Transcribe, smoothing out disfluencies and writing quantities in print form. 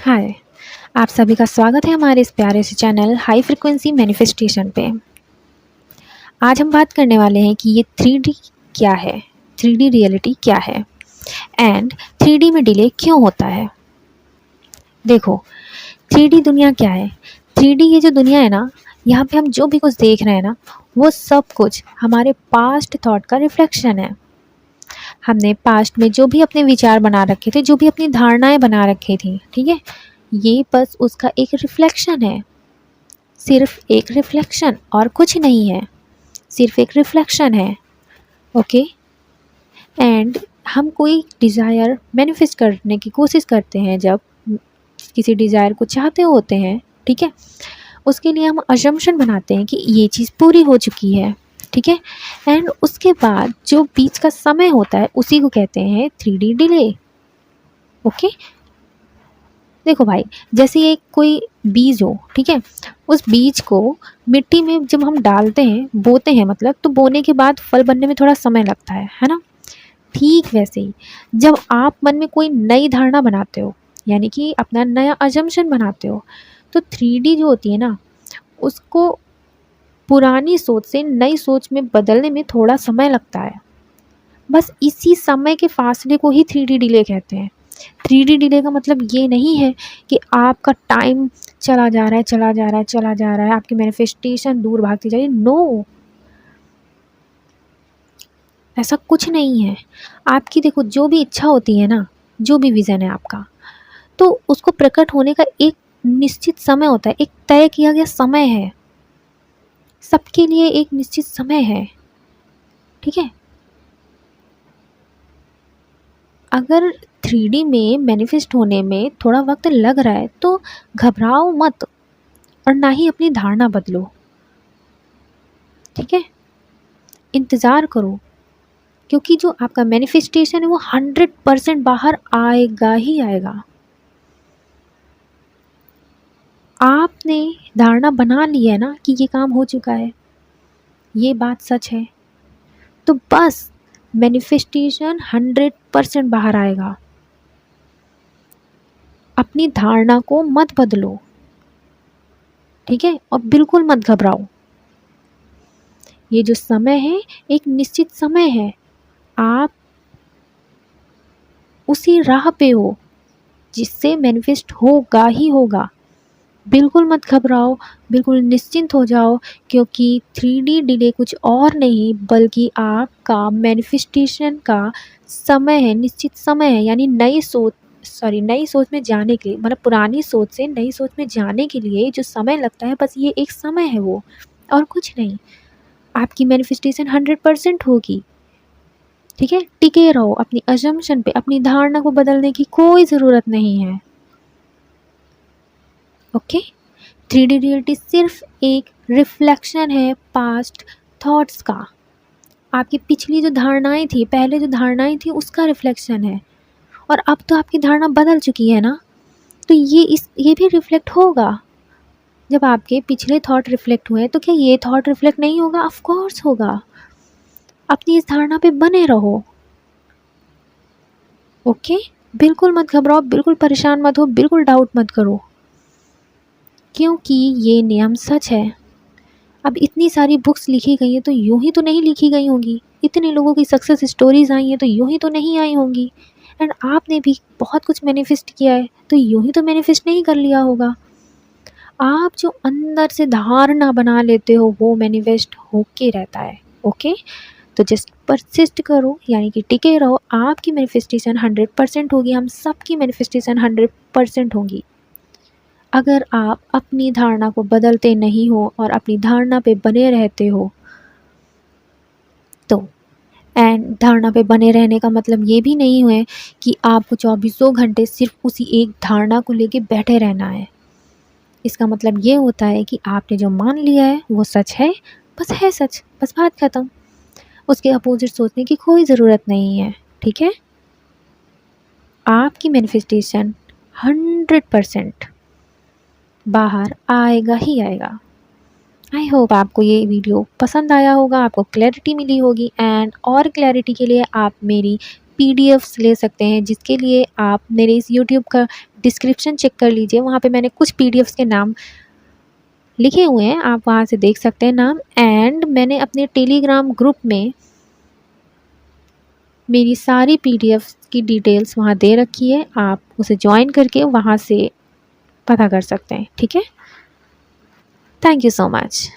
हाय। आप सभी का स्वागत है हमारे इस प्यारे से चैनल हाई फ्रिक्वेंसी मैनिफेस्टेशन पे। आज हम बात करने वाले हैं कि ये 3D क्या है, 3D रियलिटी क्या है एंड 3D में डिले क्यों होता है। देखो, 3D दुनिया क्या है। 3D ये जो दुनिया है ना, यहाँ पे हम जो भी कुछ देख रहे हैं ना, वो सब कुछ हमारे पास्ट थॉट का रिफ्लेक्शन है। हमने पास्ट में जो भी अपने विचार बना रखे थे, जो भी अपनी धारणाएं बना रखी थी, ठीक है, ये बस उसका एक रिफ्लेक्शन है। सिर्फ एक रिफ्लेक्शन और कुछ नहीं है, सिर्फ एक रिफ्लेक्शन है। ओके। एंड हम कोई डिज़ायर मैनिफेस्ट करने की कोशिश करते हैं, जब किसी डिज़ायर को चाहते होते हैं, ठीक है, उसके लिए हम अजम्पशन बनाते हैं कि ये चीज़ पूरी हो चुकी है, ठीक है। एंड उसके बाद जो बीच का समय होता है उसी को कहते हैं 3D डिले। ओके। देखो भाई, जैसे एक कोई बीज हो, ठीक है, उस बीज को मिट्टी में जब हम डालते हैं, बोते हैं मतलब, तो बोने के बाद फल बनने में थोड़ा समय लगता है ना। ठीक वैसे ही जब आप मन में कोई नई धारणा बनाते हो, यानी कि अपना नया अजम्पशन बनाते हो, तो 3D जो होती है ना, उसको पुरानी सोच से नई सोच में बदलने में थोड़ा समय लगता है। बस इसी समय के फासले को ही 3D डिले कहते हैं। 3D डिले का मतलब ये नहीं है कि आपका टाइम चला जा रहा है, चला जा रहा है, चला जा रहा है, आपकी मैनिफेस्टेशन दूर भागती जा रही है। नो, ऐसा कुछ नहीं है। आपकी देखो, जो भी इच्छा होती है ना, जो भी विज़न है आपका, तो उसको प्रकट होने का एक निश्चित समय होता है, एक तय किया गया समय है। सबके लिए एक निश्चित समय है, ठीक है। अगर 3D में मैनिफेस्ट होने में थोड़ा वक्त लग रहा है तो घबराओ मत, और ना ही अपनी धारणा बदलो, ठीक है। इंतज़ार करो, क्योंकि जो आपका मैनिफेस्टेशन है वो 100% बाहर आएगा ही आएगा। आपने धारणा बना ली है ना कि ये काम हो चुका है, ये बात सच है, तो बस मैनिफेस्टेशन 100% बाहर आएगा। अपनी धारणा को मत बदलो, ठीक है, और बिल्कुल मत घबराओ। ये जो समय है एक निश्चित समय है, आप उसी राह पे हो जिससे मैनिफेस्ट होगा ही होगा। बिल्कुल मत घबराओ, बिल्कुल निश्चिंत हो जाओ, क्योंकि 3D डिले कुछ और नहीं बल्कि आपका मैनिफेस्टेशन का समय है, निश्चित समय है। यानी नई सोच में जाने के लिए, मतलब पुरानी सोच से नई सोच में जाने के लिए जो समय लगता है, बस ये एक समय है वो, और कुछ नहीं। आपकी मैनिफेस्टेशन 100% होगी, ठीक है। टिके रहो अपनी अजम्पशन पे, अपनी धारणा को बदलने की कोई ज़रूरत नहीं है। ओके। 3D रियलिटी सिर्फ एक रिफ्लेक्शन है पास्ट थॉट्स का। आपकी पिछली जो धारणाएं थी, पहले जो धारणाएं थी, उसका रिफ्लेक्शन है। और अब तो आपकी धारणा बदल चुकी है ना, तो ये भी रिफ्लेक्ट होगा। जब आपके पिछले थॉट रिफ्लेक्ट हुए तो क्या ये थॉट रिफ्लेक्ट नहीं होगा? ऑफ कोर्स होगा। अपनी इस धारणा पे बने रहो। ओके। बिल्कुल मत घबराओ, बिल्कुल परेशान मत हो, बिल्कुल डाउट मत करो, क्योंकि ये नियम सच है। अब इतनी सारी बुक्स लिखी गई हैं तो यूं ही तो नहीं लिखी गई होंगी, इतने लोगों की सक्सेस स्टोरीज आई हैं तो यूं ही तो नहीं आई होंगी। एंड आपने भी बहुत कुछ मैनिफेस्ट किया है तो यूं ही तो मैनिफेस्ट नहीं कर लिया होगा। आप जो अंदर से धारणा बना लेते हो वो मैनिफेस्ट होके रहता है। ओके। तो जस्ट परसिस्ट करो, यानी कि टिके रहो। आपकी मैनिफेस्टेशन 100% होगी, हम सबकी मैनिफेस्टेशन 100% होगी। अगर आप अपनी धारणा को बदलते नहीं हो और अपनी धारणा पे बने रहते हो तो, एंड धारणा पे बने रहने का मतलब ये भी नहीं है कि आपको 24 घंटे सिर्फ उसी एक धारणा को लेके बैठे रहना है। इसका मतलब ये होता है कि आपने जो मान लिया है वो सच है, बस है सच, बस बात ख़त्म। उसके अपोजिट सोचने की कोई ज़रूरत नहीं है, ठीक है। आपकी मैनिफेस्टेशन 100% बाहर आएगा ही आएगा। आई होप आपको ये वीडियो पसंद आया होगा, आपको क्लैरिटी मिली होगी। एंड और क्लैरिटी के लिए आप मेरी पीडीएफ्स ले सकते हैं, जिसके लिए आप मेरे इस यूट्यूब का डिस्क्रिप्शन चेक कर लीजिए। वहाँ पे मैंने कुछ पीडीएफ्स के नाम लिखे हुए हैं, आप वहाँ से देख सकते हैं नाम। एंड मैंने अपने टेलीग्राम ग्रुप में मेरी सारी पीडीएफ्स की डिटेल्स वहाँ दे रखी है, आप उसे ज्वाइन करके वहाँ से पता कर सकते हैं। ठीक है, थैंक यू सो मच।